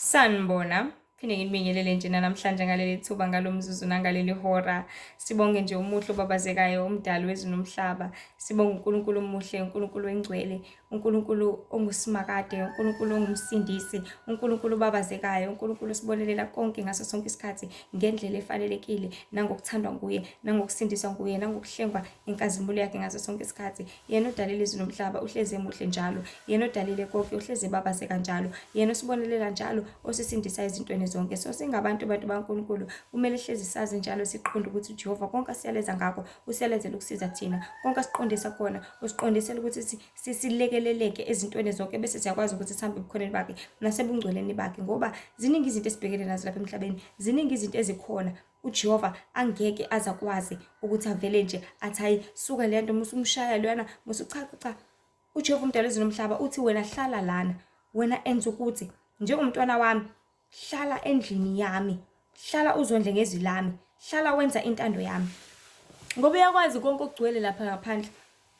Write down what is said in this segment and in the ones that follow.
Sanibona, phinde nginibingelele njena namhlanje ngaleli thuba ngalomzuzu nangaleli hora. Sibonge nje umuhle obabazekayo, umdali wezulu nomhlaba. Sibonge uNkulunkulu omuhle, uNkulunkulu engcwele, uNkulunkulu ongusimakade, uNkulunkulu ongumsindisi, uNkulunkulu obabazekayo, uNkulunkulu osibonelela konke ngaso sonke isikhathi ngendlela efanelekile, nangokuthandwa nguye, nangokusindiswa nguye, nangokuhlengwa inkazimulo yakhe ngaso sonke isikhathi. Yena odalile izulu nomhlaba uhlezi emuhle njalo. Yena odalile konke uhlezi ebabazeka njalo. Yena osibonelela njalo, osisindisa ezintweni zonke. So singabantu baNkulunkulu kumele hlezi sazi njalo siqonde ukuthi uJehova konke asiyaleza ngakho usiyalezela ukusiza thina. Konke asiqondisa khona usiqondisela ukuthi silekeleleke ezintweni zonke bese siyakwazi ukuthi sihambe ebukhoneni bakhe nasebungcweleni bakhe, ngoba ziningi izinto esibhekene nazo lapha emhlabeni, ziningi izinto ezikhona uJehova angeke azakwazi ukuthi avele nje athi hayi suka le nto musumshaya lana cha. uJehova umdali wezulu nomhlaba uthi wena hlala lana, wena enza ukuthi njengomntwana wami hlala endlini yami, hlala uzondle ngezwi lami, hlala wenza intando yami, ngoba uyakwazi konke okugcwele lapha ngaphandle,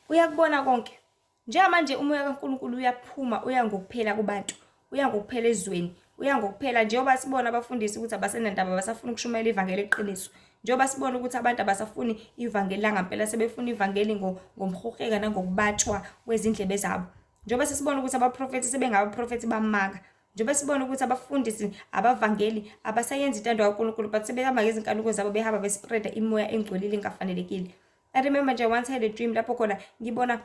uyakubona konke. Njengamanje umoya kaNkulunkulu uyaphuma, uya ngokuphela kubantu, uya ngokuphela ezweni, uya ngokuphela njengoba sibona abafundisi ukuthi abasenandaba, abasafuni ukushumayela ivangeli eqiniso. Njengoba sibona ukuthi abantu abasafuni ivangeli langempela, sebefuna ivangeli ngomhogeka nangokubatshwa kwezindlebe zabo. Njengoba sesibona ukuthi abaprofethi sebengabaprofethi bamanga. Njengoba sibona ukuthi abafundisi abavangeli abasayenzi intando kaNkulunkulu, but sebehamba ngezinkanuko zabo, behamba bespreada imoya engcolile engafanelekile. I remember nje once I had a dream lapho khona ngibona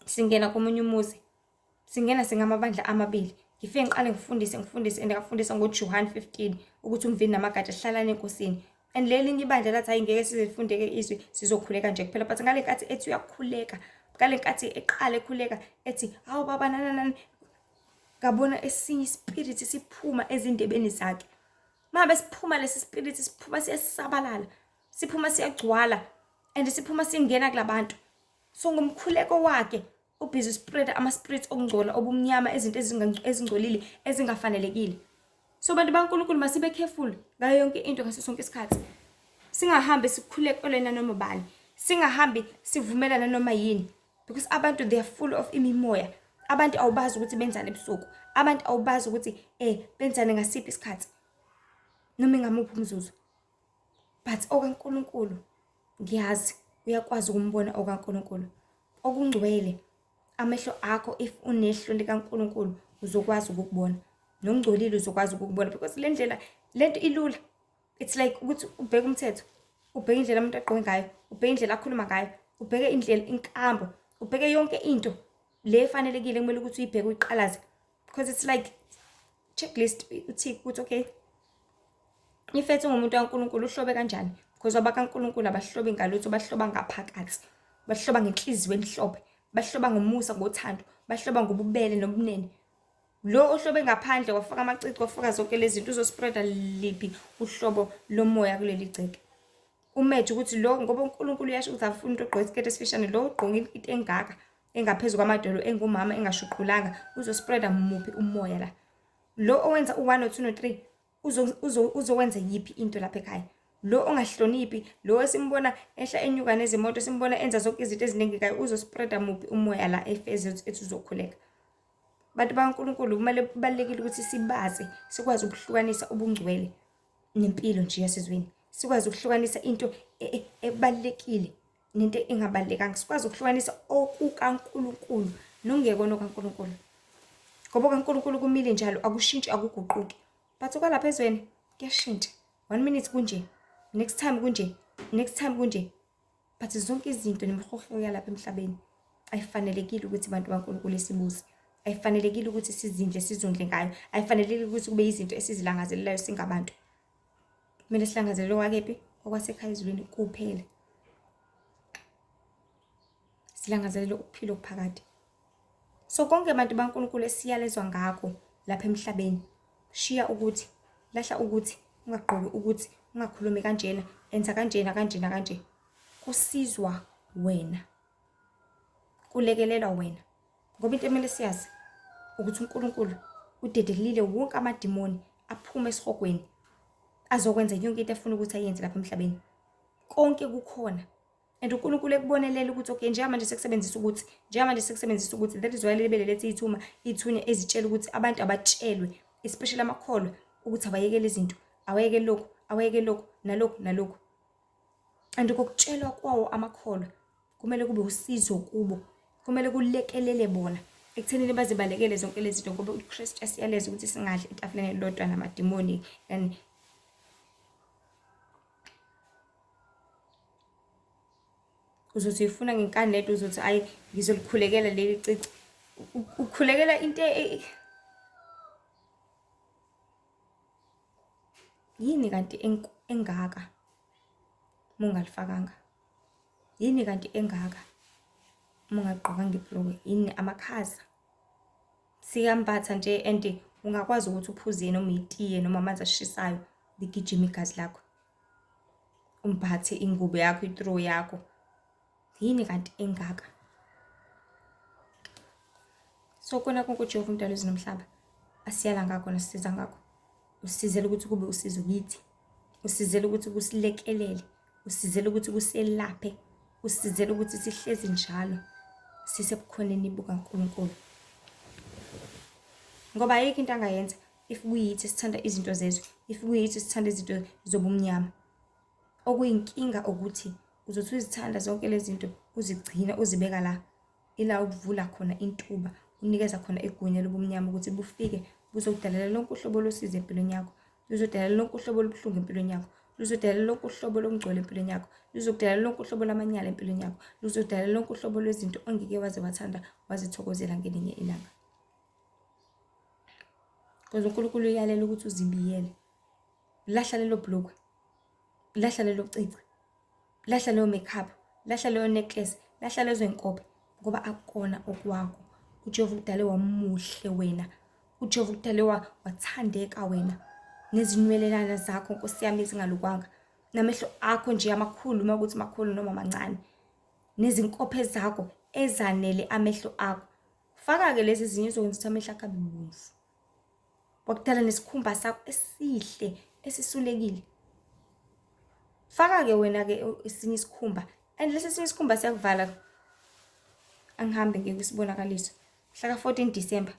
singena komunye umuzi, singena singamabandla amabili. Ngifike ngiqale ngifundise and ngafundisa ngoJohn 15 ukuthi umvini namagatsha hlalane enkosini. And leli linye ibandla lathi hayi ngeke sizifundeke izwi, sizokhuleka nje kuphela. But ngale nkathi ethi uyakhuleka, ngale nkathi eqala ekhuleka ethi hawu baba nananani, ngabona esinye ispirit siphuma ezindebeni zakhe. Mabe siphuma lesi spirit, siphuma siyasabalala, siphuma siyagcwala, and siphuma singena kulabantu. So ngomkhuleko wakhe ubhizi spread ama-spirits okungcola obumnyama, izinto ezingcolile ezingafanelekile. So bantu baNkulunkulu masibe careful ngayo yonke into ngaso sonke isikhathi. Singahambi sikhulekelwe nanoma bani, singahambi sivumelana noma yini, because abantu they are full of imimoya. Abantu awubazi ukuthi benzani ebusuku, abantu awubazi ukuthi benzani ngasiphi isikhathi noma ngamuphi umzuzu. But okaNkulunkulu ngiyazi uyakwazi ukumbona okaNkulunkulu okungcwele. Amehlo akho, if unehlo likaNkulunkulu uzokwazi ukubona, nongcolile uzokwazi ukubona, because le ndlela lento ilula. It's like ukuthi ubheke umthetho, ubheke indlela umuntu agqoke ngayo, ubheke indlela akhuluma ngayo, ubheke indlela inkambo, ubheke yonke into le efanelekile kumele ukuthi uyibheke uyiqalaze, because it's like checklist. Uthi ukuthi okay, ifethu ngumuntu kaNkulunkulu uhlobe kanjani, because abakaNkulunkulu abahlobi ngalutho, bahloba ngaphakathi, bahloba ngenhliziyo emhlophe, bahloba ngomusa, ngothando, bahloba ngobubele nobunene. Lo ohlobe ngaphandle wafaka amacici, wafaka zonke lezi zinto, uzospreada liphi uhlobo lomoya kuleli gceke. Umeje ukuthi lo, ngoba uNkulunkulu uyasho ukuthi afuna umuntu ogqoke isiketi esifishane, lo ogqoke into engaka engaphezulu kwamadolo, engumama engashuqulanga, uzospreada muphi umoya la. Lo owenza u1 no2 no3 uzowenza yiphi into lapha ekhaya. Lo ongahloniphi, lo esimbona ehla enyuka nezimoto, simbona enza zonke izinto eziningi kayo, uzospreada muphi umoya la efeze ethi uzokhuleka. Bantu baNkulunkulu kumele kubalekile ukuthi sibaze, sikwazi ukuhlukanisa ubungcwele nempilo nje yasezweni, sikwazi ukuhlukanisa into ebalekile nento engabalekanga, sikwazi ukuhlukanisa okukaNkulunkulu nongekho kaNkulunkulu, ngoba kaNkulunkulu kumile njalo, akushintshi, akuguquki. But okwalapha ezweni kuyashintsha, 1 minute kunje, next time kunje, next time kunje. But zonke izinto nemihoheko yalapha emhlabeni ayifanelekile ukuthi bantu baNkulunkulu sibuze, ayifanelekile ukuthi sizondle ngayo, ayifanelekile ukuthi kube izinto esizilangazelelayo singabantu. Kumele silangazelele wakephi, okwasekhaya ezulwini kuphela, silangazelele ukuphila okuphakade. So konke abantu baNkulunkulu esiyalezwa ngakho lapha emhlabeni, shiya ukuthi, lahla ukuthi, ungagqoki ukuthi, ungakhulumi kanjena, enza kanjena kanjena kanje, kusizwa wena, kulekelelwa wena. Ngoba into emele siyazi ukuthi uNkulunkulu udedelile wonke amadimoni aphuma esihogweni azokwenza yonke into efuna ukuthi ayenze lapha emhlabeni. Konke kukhona, and uNkulunkulu ekubonelela ukuthi okay, njengamanje sekusebenzisa ukuthi, that is why libele lethi ithunya ezitshela ukuthi abantu abatshelwe especially amakholwa, ukuthi awayekele izinto, awayeke lokhu nalokhu. And kokutshelwa kwawo amakholwa kumele kube usizo kubo, kumele kulekelele bona ekuthenini bazibalekele zonke lezi zinto, ngoba uKristu asiyaleza ukuthi singadli etafuleni elilodwa namadimoni. And uzothi uyifuna ngenkani nedwa, uzothi ayi ngizolikhulekela leli cici. Ukhulekela into yini kanti engaka mungalifakanga? Yini kanti engaka mungagqokanga ibhulukwe? Yini amakhaza? Sikambatha nje and ungakwazi ukuthi uphuze noma itiye noma amanzi ashisayo ligijima igazi lakho. Umphathe ingubo yakho, ithrow yakho. Yini kanti engaka? So kona konke uJehova umdali wezulu nomhlaba asiyala ngakho nasisiza ngakho. Usizele ukuthi kube usizo kithi. Usizele ukuthi kusilekelele. Usizele ukuthi kuselaphe. Usizele ukuthi sihlezi njalo sisebukhoneni bukaNkulunkulu. Ngoba ayikho into angayenza if kuyithi sithanda izinto zezwe, if kuyithi sithanda izinto zobumnyama. Okuyinkinga ukuthi uzothi uzithanda zonke lezi zinto, uzigcina uzibeka la, ila ukuvula khona intuba, unikeza khona igunya lobumnyama ukuthi bufike buzokudalela lonke uhlobo losizo empilweni yakho, luzodalela lonke uhlobo lobuhlungu empilweni yakho, luzodalela lonke uhlobo lokungcola empilweni yakho, luzodalela lonke uhlobo lamanyala empilweni yakho, luzodalela lonke uhlobo lwezinto ongeke waze wathanda wazithokozela ngelinye ilanga. Because uNkulunkulu uyalela ukuthi uzibiyele. Lahla lelo bhlukwe, lahla lelo cici, lahla leyo makeup, lahla leyo necklace, lahla lezo inkophe, ngoba akukona okwakho. uJehova ukudale wamuhle wena, uJehova ukudale wathandeka wena, nezinwelelana zakho Nkosi yami ezingalukwanga, namehlo akho nje amakhulu uma ukuthi makhulu noma mancane, nezinkophe zakho ezanele amehlo akho. Faka-ke lezi ezinye uzokwenza amehlo akho abe bomvu. Wakudala nesikhumba sakho esihle esisulekile. Faka-ke wena-ke esinye isikhumba, and lesi esinye isikhumba siyakuvala. Angihambe ngeke isibonakaliso. Mhla ka 14 December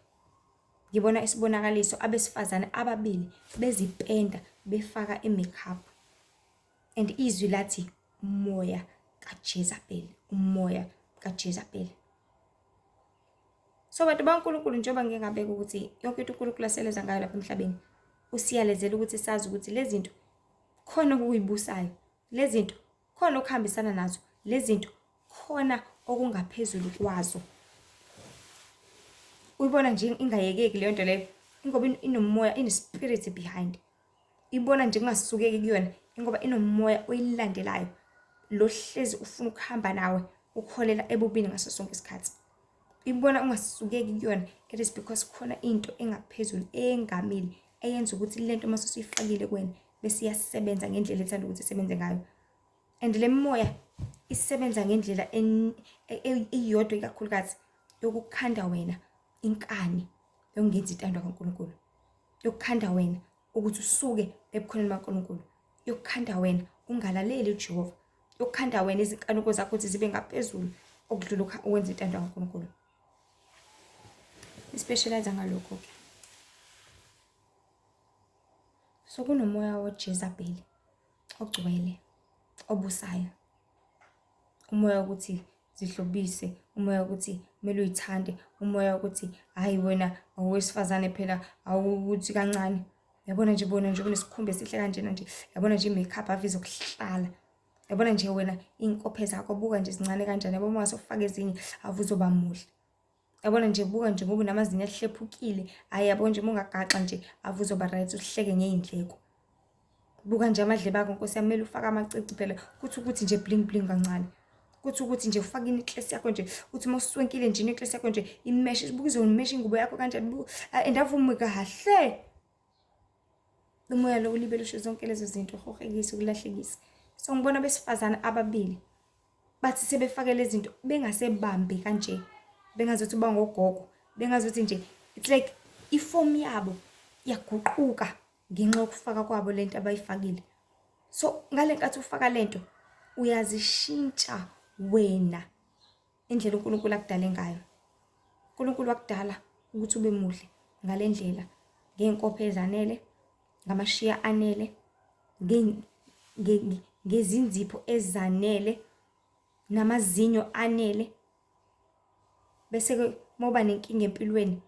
ngibona isibonakaliso abesifazane ababili bezipenda befaka imakeup. And izwi lathi umoya kaJezebeli, umoya kaJezebeli. So bantu baNkulunkulu, njengoba ngeke ngabeka ukuthi yonke into uNkulunkulu aseleza ngayo lapha emhlabeni, usiyalezela ukuthi sazi ukuthi lezi zinto khona okuyibusayo, lezi zinto khona okuhambisana nazo, lezi zinto khona okungaphezulu kwazo. Uyibona nje ingayekeki leyo nto leyo, ingoba inomoya, ine-spirit behind. Ibona nje kungasukeki kuyona, ingoba inomoya oyilandelayo, lo hlezi ufuna ukuhamba nawe ukholela ebubini ngaso sonke isikhathi. Ibona ungasukeki kuyona, it is because khona into engaphezulu engamili eyenza ukuthi lento mase usuyifakile kuwena bese iyasebenza ngendlela ethanda ukuthi isebenze ngayo. And le moya isebenza ngendlela iyodwa ikakhulukazi yokukhanda wena inkani yokungenza intando kaNkulunkulu, yokukhanda wena ukuthi usuke ebukhoneni baNkulunkulu, yokukhanda wena ungalaleli uJehova, yokukhanda wena izinkanuko zakho ukuthi zibe ngaphezulu okudlula ukwenza intando kaNkulunkulu. Ispecialize ngalokho-ke. So kunomoya waJezebeli ogcwele, obusayo. Umoya ukuthi zihlobise, umoya ukuthi kumele uyithande, umoya ukuthi hayi wena owesifazane phela awukuthi kancane. Yabona nje bona nje unesikhumba esihle kanjena nje, yabona nje imakeup aviza ukuhlala. Yabona nje wena inkophe zakho buka nje zincane kanjani, yabona uma usufaka ezinye avuzoba muhle. Yabona nje buka nje ngoba namazinyo ahlephukile, hayi yabona nje ungagaxa nje avuzoba right, uhleke ngeindleko. Buka nje amadlebe akho Nkosi yami, kumele ufake amacici phela, ukuthi nje bling bling kancane. Ukuthi nje ufake inecklace yakho nje, uthi mawuswenkile nje inecklace yakho nje imesh, buka izomesh ingubo yakho kanjani, endavume kahle. Umoya lo ulibelushe zonke lezo zinto, uhogekise ukulahlekisa. So ngibona besifazana ababili bathi sebefake lezi zinto bengasebambi kanje, bengazothi bangogogo, bengazothi nje it's like iform yabo yaguquka ngenxa yokufaka kwabo lento abayifakile. So ngale nkathi ufaka lento uyazishintsha wena indlela uNkulunkulu akudale ngayo. uNkulunkulu wakudala ukuthi ube muhle ngale ndlela, ngey'nkopho ezanele, ngamashiya anele, ngezinzipho ezanele, namazinyo anele. Bese-ke moba nenkinga empilweni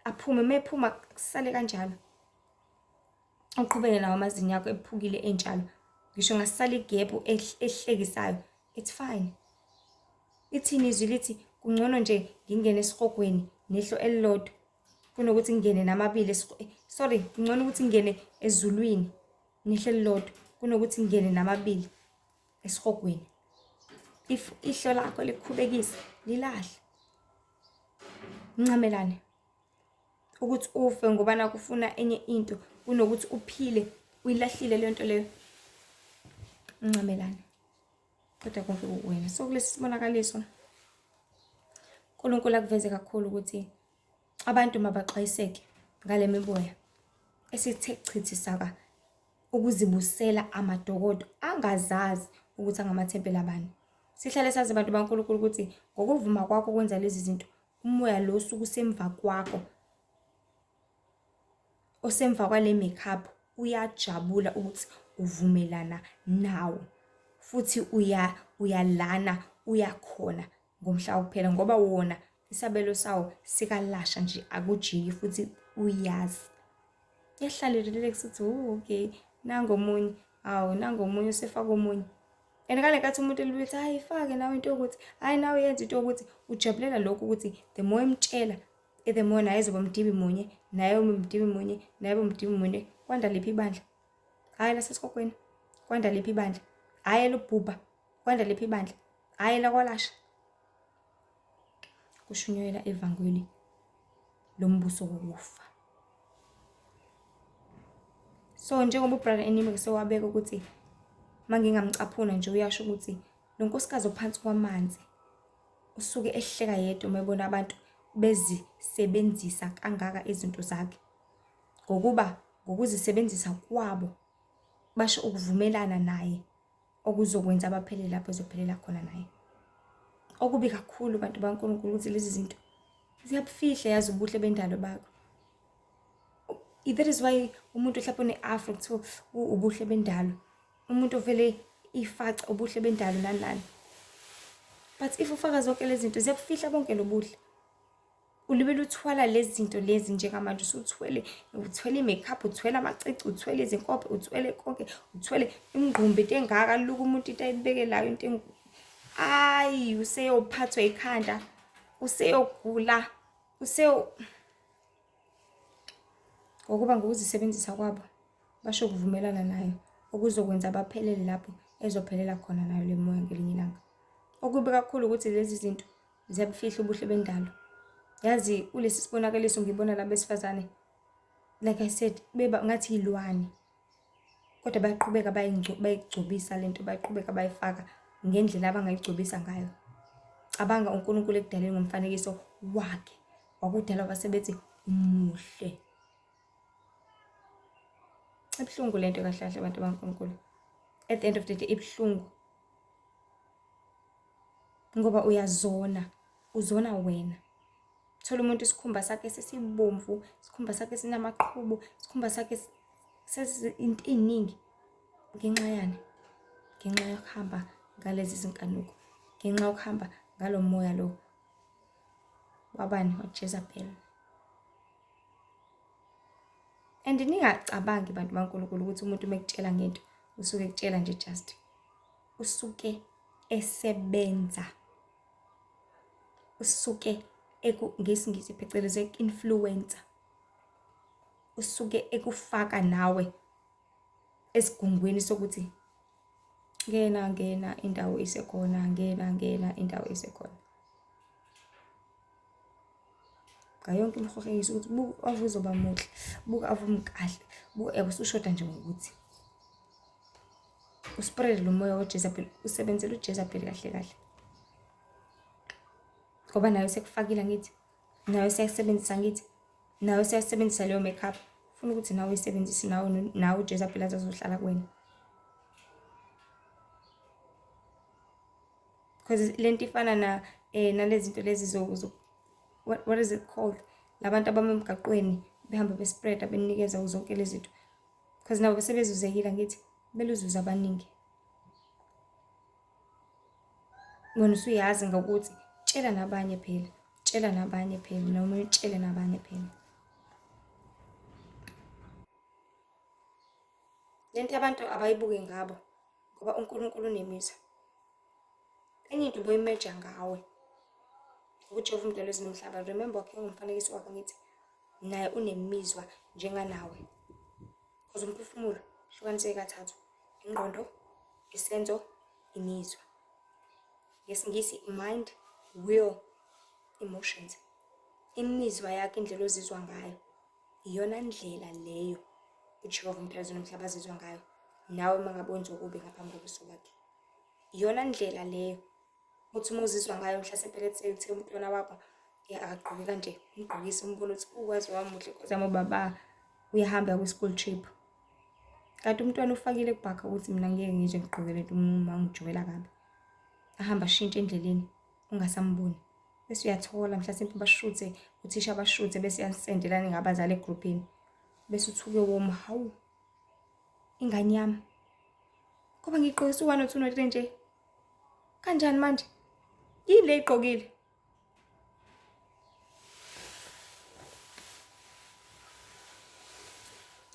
aphume, mephuma kusale kanjalo. Uqhubeke nawo amazinyo akho ephukile enjalo. Ngisho ngasala igebhu ehlekisayo, it's fine. Ithini izwi lithi kungcono nje ngingene esihogweni nehlo elilodwa kunokuthi ngingene namabili sorry, kungcono ukuthi ngingene ezulwini nehlo elilodwa kunokuthi ngingene namabili esihogweni. If ihlo lakho likhubekisa, lilahle. Ncamelane ukuthi ufe ngoba nakufuna enye into kunokuthi uphile uyilahlile leyo nto leyo. Ncamelane. Kodwa konke kuwena. So kulesi sibonakaliso uNkulunkulu akuveze kakhulu ukuthi abantu mabaxwayiseke ngale miboya esithe chithi saka ukuzibusela amadokodo angazazi ukuthi angamathempeli abani. Sihlale sazi abantu baNkulunkulu ukuthi ngokuvuma kwakho ukwenza lezi zinto, umoya lo osuke usemva kwakho, osemva kwale makeup, uyajabula ukuthi uvumelana nawo, futhi uyalana, uyakhona ngomhla wokuphela ngoba wona isabelo sawo sikalasha nje akujiki futhi uyazi. Yehlalelele kusithi okay nangomunye, nangomunye usefaka omunye. And ngale nkathi umuntu elibithi hayi fake nawe into ukuthi hayi nawe yenza into ukuthi ujabulela lokho ukuthi the more emtshela the more naye ezoba mdibi munye, naye umdibi munye, naye umdibi munye. Kwanda lephi ibandla? Hayi lasesikhokweni. Kwanda lephi ibandla? Hayi elubhubha. Kwanda lephi ibandla? Hayi lakwalasha. Kushunyayela evangeli lombuso wokufa. So njengoba ubrother Enime sewabeka ukuthi mangingamcaphuna nje uyasho ukuthi lo nkosikazi ophansi kwamanzi usuke ehleka yedwa mayebona abantu bezisebenzisa kangaka izinto zakhe, ngokuba ngokuzisebenzisa kwabo basho ukuvumelana naye okuzokwenza abaphelele lapho ezophelela khona naye. Okubi kakhulu bantu baNkulunkulu ukuthi lezi zinto ziyabufihla yazi ubuhle bendalo bakho. That is why umuntu mhlawumbe une-afro kuthiwa ubuhle bendalo, umuntu ovele ifaca ubuhle bendalo nani. But if ufaka zonke lezi zinto ziyabufihla bonke lobuhle. Ulibele uthwala lezi zinto lezi njengamanje uthwele i-makeup, uthwele amacici, uthwele izinkophe, uthwele konke, uthwele imingqumbi into engaka luka umuntu into ayibekelayo into ayi useyophathwa ikhanda, useyogula, ngokuba ngokuzisebenzisa kwabo basho ukuvumelana nayo okuzokwenza abaphelele lapho ezophelela khona nayo le moya ngelinye ilanga. Okubi kakhulu ukuthi lezi zinto ziyabufihla ubuhle bendalo. Yazi kulesi sibonakaliso ngibona laba besifazane, like I said, beba ngathi ilwane, kodwa bayaqhubeka bayigcobisa lento, bayaqhubeka bayifaka ngendlela abangayigcobisa ngayo. Cabanga uNkulunkulu ekudaleni ngomfanekiso wakhe, wakudala wasebethi umuhle. Ebhlungu lento kahle kahle abantu baNkulunkulu. At the end of the day ebhlungu. Ngoba uzona wena. Thola umuntu isikhumba sakhe sesibomvu, isikhumba sakhe sinamaqhubu, isikhumba sakhe into eziningi ngenxa yani, ngenxa yokuhamba ngalezi zinkanuko, ngenxa yokuhamba ngalo moya lo wabani waJezebel. And ningacabangi bantu baNkulunkulu ukuthi umuntu mekutshela ngento usuke ekutshela nje just, usuke esebenza, usuke ngesingisi phecelezi influencer, usuke ekufaka nawe esigungwini sokuthi ngena indawo isekhona, ngena indawo isekhona. Ngayonke imhoheyisa ukuthi buka ave uzoba muhle, buka ave umkahle, buka usushoda nje ngokuthi uspread lo moya kaJezebel, usebenzela uJezebel kahle kahle. Ngoba nayo sekufakile ngithi, nayo siyasebenzisa ngithi, nayo siyasebenzisa leyo makeup. Ufuna ukuthi nawe uyisebenzise nawe uJezebel azohlala kuwena. Because lento ifana nalezi zinto lezi what is it called? Labantu abama emgaqweni behamba bespreada benikeza zonke lezi zinto, because nabo sebezuzekile angithi, beluzuza abaningi. Wena usuyazi ngokuthi tshela nabanye phela noma utshele nabanye phela. Lento abantu abayibuke ngabo ngoba uNkulunkulu unemizwa. Enye into boyimeja ngawe uJehova umdali wezulu nomhlaba. Remember wakhe ngumfanekiso wakhe ngithi naye unemizwa njenganawe. Because umphefumulo hlukaniseke kathathu: ingqondo, isenzo, imizwa. NgesiNgisi mind, will, emotions. Imizwa yakhe, indlela ozizwa ngayo, iyona ndlela leyo uJehova umdali wezulu nomhlaba azizwa ngayo nawe mangabe wenza okubi ngaphambi kobuso bakhe. Iyona ndlela leyo uthi uma uzizwa ngayo mhlawumbe phela ethe umntwana wakho akagqoke kanje, umgqokise umbone ukuthi ukwazi wamuhle Nkosi yami baba uyahamba kwi-school trip. Kanti umntwana ufakile kubhakha ukuthi mina ngeke ngize ngigqoke lento uma ngijwayela kabi. Ahamba ashintshe endleleni ungasamboni. Bese uyathola mhlawumbe bashuthe, uthisha bashuthe bese yasendelana ngabazali egroupini. Bese uthuke woma, hawu ingane yami ngoba ngigqokisa u1 no2 no3 nje kanjani manje yini le igqokile.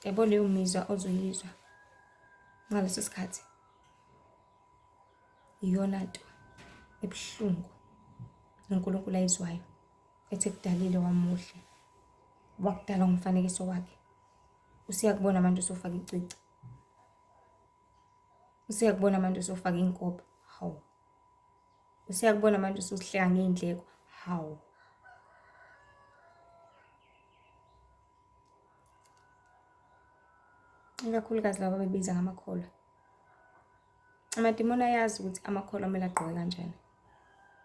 Yabo leyo mizwa ozoyizwa ngaleso sikhathi iyona nto ebuhlungu uNkulunkulu ayizwayo, ethe kudalile wamuhle wakudala ngomfanekiso wakhe. Usiyakubona manje usofaka icici, usiyakubona manje usofaka inkoba, hawu. Usiyakubona manje usuhleka ngeindleko, hawu. Ikakhulukazi laba bebiza ngamakholwa. Amadimoni ayazi ukuthi amakholwa kumele agqoke kanjani.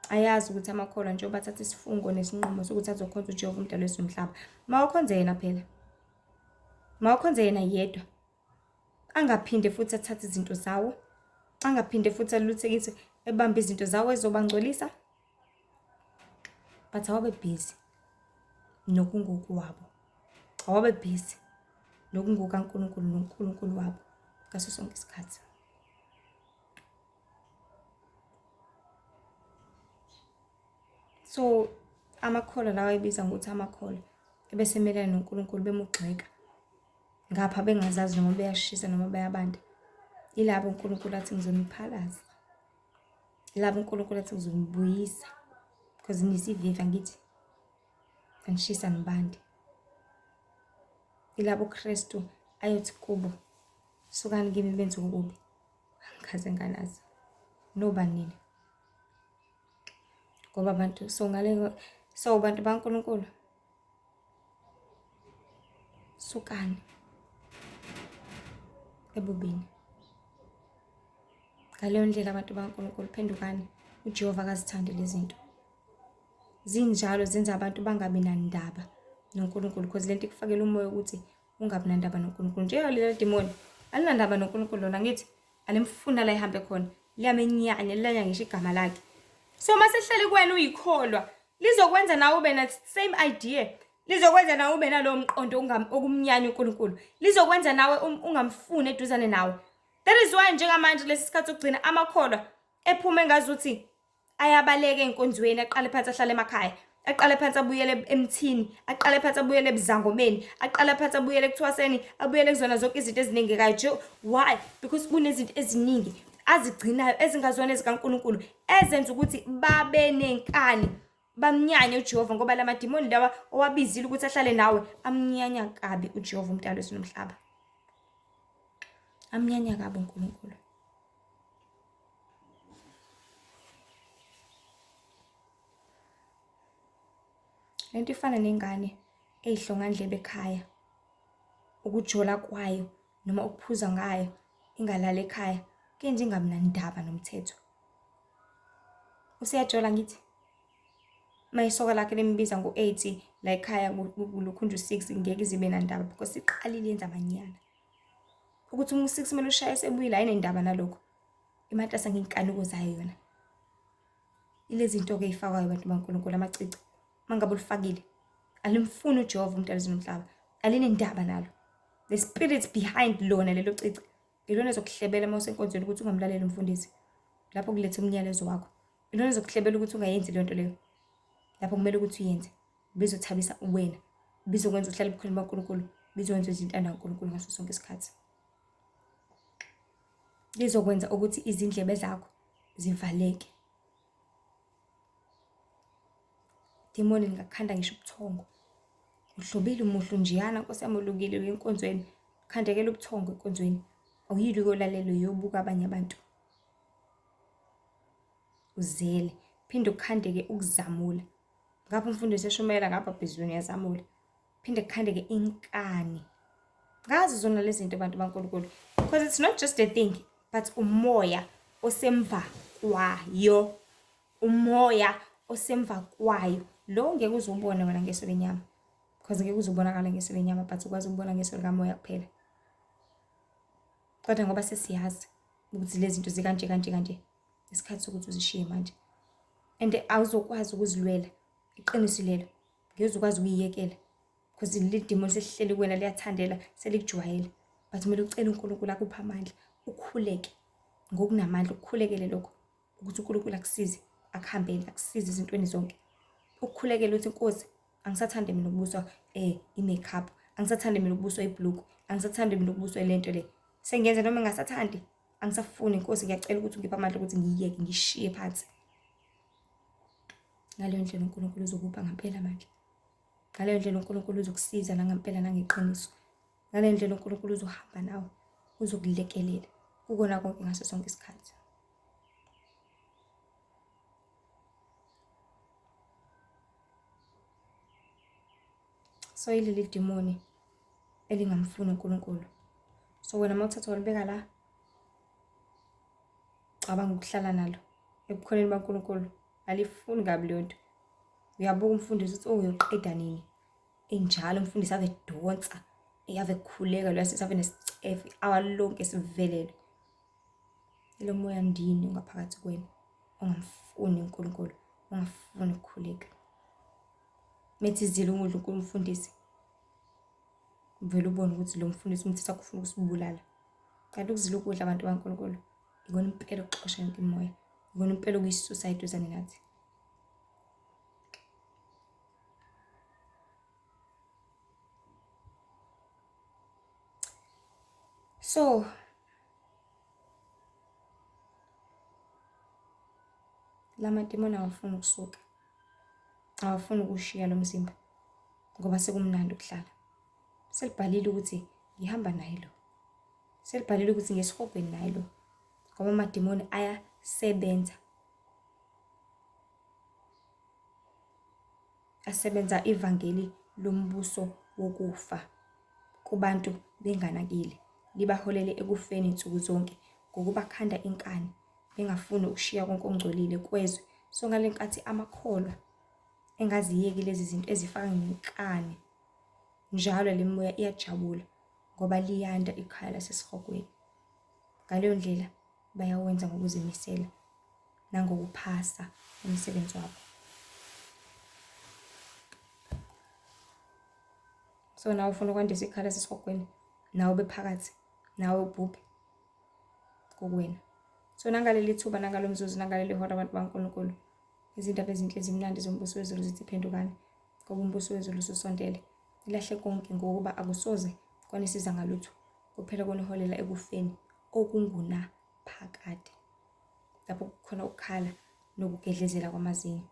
Ayazi ukuthi amakholwa njengoba athatha isifungo nesinqumo sokuthi azokhonza uJehova umdali wezulu nomhlaba. Mawakhonze yena phela. Mawakhonze yena yedwa. Angaphinde futhi athathe izinto zawo. Angaphinde futhi aluthekise ebambe izinto zawo ezobangcolisa. But awabe busy nokungoku wabo. Awabe busy nokungokaNkulunkulu noNkulunkulu wabo ngaso sonke isikhathi. So amakholwa lawa ebiza ngokuthi amakholwa ebesemelana noNkulunkulu bemugxeka ngapha bengazazi noma beyashisa noma bayabanda. Ilabo uNkulunkulu athi ngizoniphalaza. Ilabo uNkulunkulu athi ngizonibuyisa because nisiviva ngithi angishisa nibandi. Ilabo uKristu ayothi kubo sukani kimi benze okubi angikaze nganazi nobani nini. Ngoba abantu so bantu baNkulunkulu sukani ebubini. Ngaleyo ndlela abantu baNkulunkulu phendukani, uJehova akazithande lezi zinto. Zinjalo zenza abantu bangabi nandaba noNkulunkulu because lento ikufakela umoya ukuthi ungabi nandaba noNkulunkulu. Njengoba lelo demoni alinandaba noNkulunkulu lona ngithi alimfuna la ihambe khona, liyamenyanya lilanya ngisho igama lakhe. So masehlele kuwena uyikholwa lizokwenza nawe ube na same idea, lizokwenza nawe ube nalo mqondo okumnyanya uNkulunkulu, lizokwenza nawe ungamfuni eduzane nawe. That is why njengamanje lesi sikhathi sokugcina amakholwa ephuma engazuthi ayabaleka enkonzweni, aqale phansi ahlale emakhaya, aqale phansi abuyele emthini, aqale phansi abuyele ebuzangomeni, aqale phansi abuyele ekuthwaseni, abuyele kuzona zonke izinto ezinengekayo. Why? Because kunezinto eziningi azigcinayo ezingazona ezikaNkulunkulu ezenza ukuthi babe nenkani, bamnyanye uJehova ngoba la madimoni lawa owabizile ukuthi ahlale nawe amnyanya kabi uJehova umdali wezulu nomhlaba. Amnyanya kabi uNkulunkulu. Lento ifana nengane eyihlongandlebe ekhaya, ukujola kwayo noma ukuphuza ngayo ingalala ekhaya kenje ingabi nandaba nomthetho. Usiyajola ngithi mayisoka lakhe lembiza ngo-80 la ekhaya kulukhunju 6 ngeke izibe nandaba because iqalile yenza amanyana. Ukuthi umu6 kumele ushaye sebuyile ayinendaba nalokho. Imatasa nginkaniko zayo yona. Ilezi zinto ke ifakwayo abantu baNkulunkulu amacici mangabe ulifakile alimfuni uJehova umdali wezulu nomhlaba. alinendaba nalo. The spirit behind lona lelo cici ilona ezokuhlebela uma usenkonzweni ukuthi ungamlaleli umfundisi lapho kulethe umnyalezo wakho. Ilona ezokuhlebela ukuthi ungayenzi le nto leyo lapho kumele ukuthi uyenze. Bizothabisa wena, bizokwenza uhlale ebukhoneni baNkulunkulu, bizokwenza izinto kaNkulunkulu ngaso sonke isikhathi. Bizokwenza ukuthi izindlebe zakho zivaleke. Demoni lingakhanda ngisho ubuthongo. Uhlobile umuhlu njiyana Nkosi yami ulukile enkonzweni, khandekela ubuthongo enkonzweni. Awuyili ukulalela uyobuka abanye abantu. Uzele, phinde ukhandeke ukuzamula. Ngapha umfundisi eshumayela ngapha phezulu yazamula. Phinde kukhandeke inkani. Ngazi zona lezi zinto abantu baNkulunkulu. Because it's not just a thing, but umoya osemva kwayo. Umoya osemva kwayo. Lo ngeke uzubona wena ngeso lenyama. Because ngeke uzubonakala ngeso lenyama, but ukwazi ukubona ngeso likamoya kuphela. Kodwa ngoba sesiyazi ukuthi lezi zinto zikanje isikhathi sokuthi uzishiye manje. And awuzokwazi ukuzilwela iqiniso lelo. Ngeke ukwazi ukuyiyekela. Because le demon selihleli kuwena liyathandela selikujwayele. But kumele ucele uNkulunkulu akupha amandla, ukhuleke ngokunamandla, ukukhulekele lokho ukuthi uNkulunkulu akusize, akuhambele, akusize izintweni zonke. Ukukhulekela uthi Nkosi, angisathandi mina ukubuswa i-makeup, angisathandi mina ukubuswa ibhluku, angisathandi mina ukubuswa lento le. Sengiyenza noma ngingasathandi, angisafuni Nkosi, ngiyacela ukuthi ungiphe amandla ukuthi ngiyiyeke, ngishiye phansi. Ngaleyo ndlela uNkulunkulu uzokupha ngempela amandla. Ngaleyo ndlela uNkulunkulu uzokusiza nangempela nangeqiniso. Ngaleyo ndlela uNkulunkulu uzohamba nawe, uzokulekelela ukona konke ngaso sonke isikhathi. So ileli demoni elingamfuni uNkulunkulu. So wena mawuthatha walibeka la, cabanga ukuhlala nalo ebukhoneni baNkulunkulu. Alifuni kabi leyo nto. Uyabuka umfundisi ukuthi uyoqeda nini. Enjalo umfundisi ave donsa, ave khuleka lo sesave nesicefe, awalonke sivelele. Lo moya ndini ngaphakathi kwena ongamfuni uNkulunkulu, ongafuni ukukhuleka. Methi izile uNkulunkulu umfundisi, uvela ubone ukuthi lo mfundisi umthetho akufuna ukusibulala. Kanti ukuzila ukudla abantu baNkulunkulu ikona impela ukuxosha yonke imoya, ikona impela ukuyisusa eduzane nathi. So lama demoni awafuni ukusuka, awafuni ukushiya lo mzimba ngoba sekumnandi ukuhlala. Selibhalile ukuthi ngihamba naye lo, selibhalile ukuthi ngesihogweni naye lo, ngoba amademoni ayasebenza, asebenza ivangeli lombuso wokufa kubantu benganakile, libaholele ekufeni insuku zonke ngokubakhanda inkani, bengafuni ukushiya konke okungcolile kwezwe. So ngalenkathi amakholwa engaziyeki lezi zinto ezifaka ngenkani, njalo le moya iyajabula ngoba liyanda ikhaya lasesihogweni. Ngaleyo ndlela bayawenza ngokuzimisela nangokuphasa umsebenzi wabo. So nawe ufuna ukwandisa ikhaya lasesihogweni, nawe bephakathi, nawe ubhubhe kokwena. So nangaleli thuba, nangalo mzuzu, nangaleli hora abantu baNkulunkulu, izindaba ezinhle ezimnandi zombuso wezulu zithi phendukani ngoba umbuso wezulu ususondele. Ilahle konke ngokuba akusoze kwanisiza ngalutho, kuphela kuniholela ekufeni okungunaphakade, lapho kukhona ukukhala nokugedlezela kwamazinyo.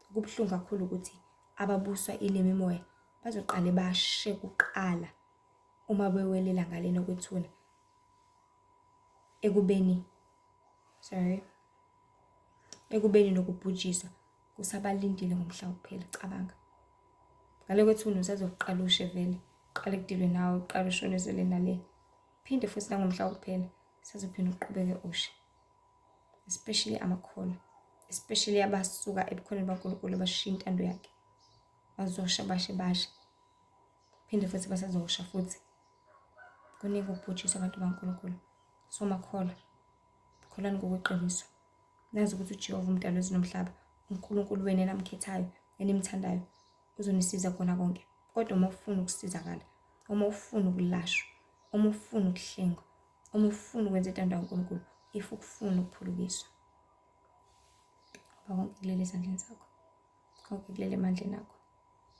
Kubuhlungu kakhulu ukuthi ababuswa ilemi moya bazoqale bashe kuqala uma bewelela ngalena kwethuna ekubeni nokubhujiswa kusabalindile ngomhla wokuphela. Cabanga ngale kwethuna usazoqala ushe vele, qale kudilwe nawe, uqale ushonezele nale, phinde futhi nangomhla wokuphela sazophinde uqhubeke ushe. Especially amakholwa, especially abasuka ebukhoneni baNkulunkulu bashiya intando yakhe, bazosha bashe, phinde futhi basazosha futhi. Kuningi ukubhujiswa abantu baNkulunkulu. So makholwa, kholani ngokweqiniso, nazi ukuthi uJehova umdali wezulu nomhlaba, uNkulunkulu wena enamkhethayo enimthandayo, uzonisiza kona konke. Kodwa uma ufuna ukusizakala, uma ufuna ukulashwa, uma ufuna ukuhlengwa, uma ufuna ukwenza intando kaNkulunkulu, if ukufuna ukuphulukiswa. Ngoba konke kulele ezandleni zakho, konke kulele emandleni akho,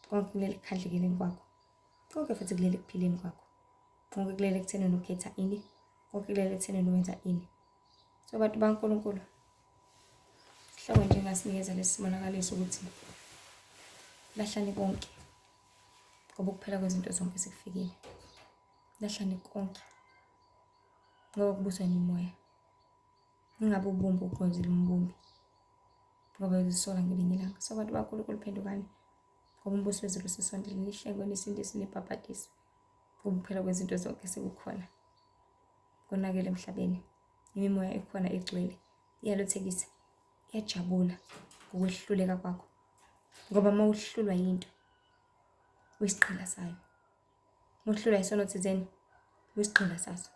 konke kulele ekukhandlekeleni kwakho, konke futhi kulele ekuphileni kwakho, konke kulele ekuthenini ukhetha ini, konke kulele ekuthenini wenza ini. So bantu baNkulunkulu, sihloko nje ngasinikeza lesi sibonakaliso ukuthi lahlani konke, ngoba ukuphela kwezinto zonke sekufikile. Lahlani konke, ngoba kubuswa yimimoya. Ingabe ubumba ukhonzile umbumbi, ngoba uzisola ngelinye ilanga. So bantu baNkulunkulu, phendukani, ngoba umbuso wezulu usesondele. Nihlengwe, nisindiswe, nibhabhadiswe, ngoba ukuphela kwezinto zonke sekukhona. Konakele emhlabeni, imimoya ekhona egcwele iyalothekisa, iyajabula ngokwehluleka kwakho, ngoba uma uhlulwa yinto uyisiqhela sayo, uma uhlulwa isono thizeni uyisiqhela saso.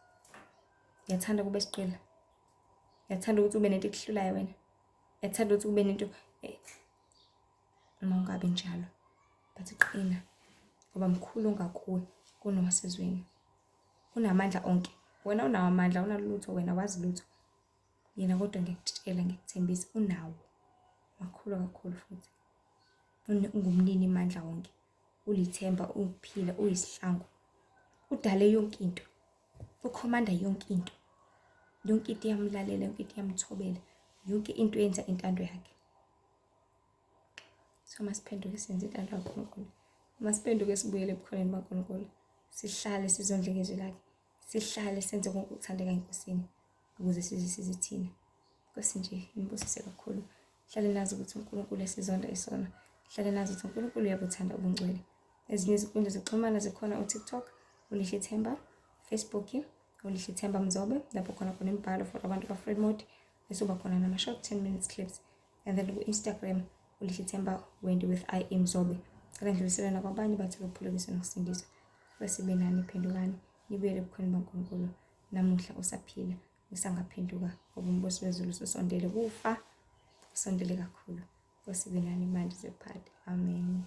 Ngiyathanda ukuba isiqhela, ngiyathanda ukuthi ube nento ekuhlulayo wena, ngiyathanda ukuthi ube nento uma ungabi njalo, but qina, ngoba mkhulu ngakuwe kunowasezweni. Unamandla onke, wena unawo amandla, unalutho wena, wazi lutho yena, kodwa ngiyakutshela ngikuthembisa unawo makhulu kakhulu futhi. Ungumnini amandla wonke, ulithemba, ukuphila, uyisihlangu, udale yonke into, ukhomanda yonke into, yonke into iyamlalela, yonke into iyamthobela, yonke into yenza intando yakhe. So masiphenduke senze intando kaNkulunkulu, masiphenduke sibuyele ebukhoneni baNkulunkulu, sihlale sizondle izwi lakhe, sihlale senze konke ukuthandeka enkosini, ukuze sizisize thina. Nkosi nje inibusise kakhulu. Hlale nazi ukuthi uNkulunkulu esizonda isona, hlale nazi ukuthi uNkulunkulu uyabuthanda ubungcwele. Ezinye izinkundla zokuxhumana zikhona, uTikTok uLihle Themba, Facebook uLihle Themba Mzobe, lapho khona imibhalo for abantu ba-Friend Mode, bese kuba khona nama-short 10 minutes clips. And then ku-Instagram uLihle Themba Wendy with I Mzobe. Ngicela ngidluliselana kwabanye bathi baphulukiswe nokusindiswa. Bese benani, phendukani, nibuyele ebukhoneni baNkulunkulu. Namuhla usaphila, usangaphenduka, ngoba umbuso wezulu usondele, kufa usondele kakhulu. Nkosi benani manje zephade. Amen.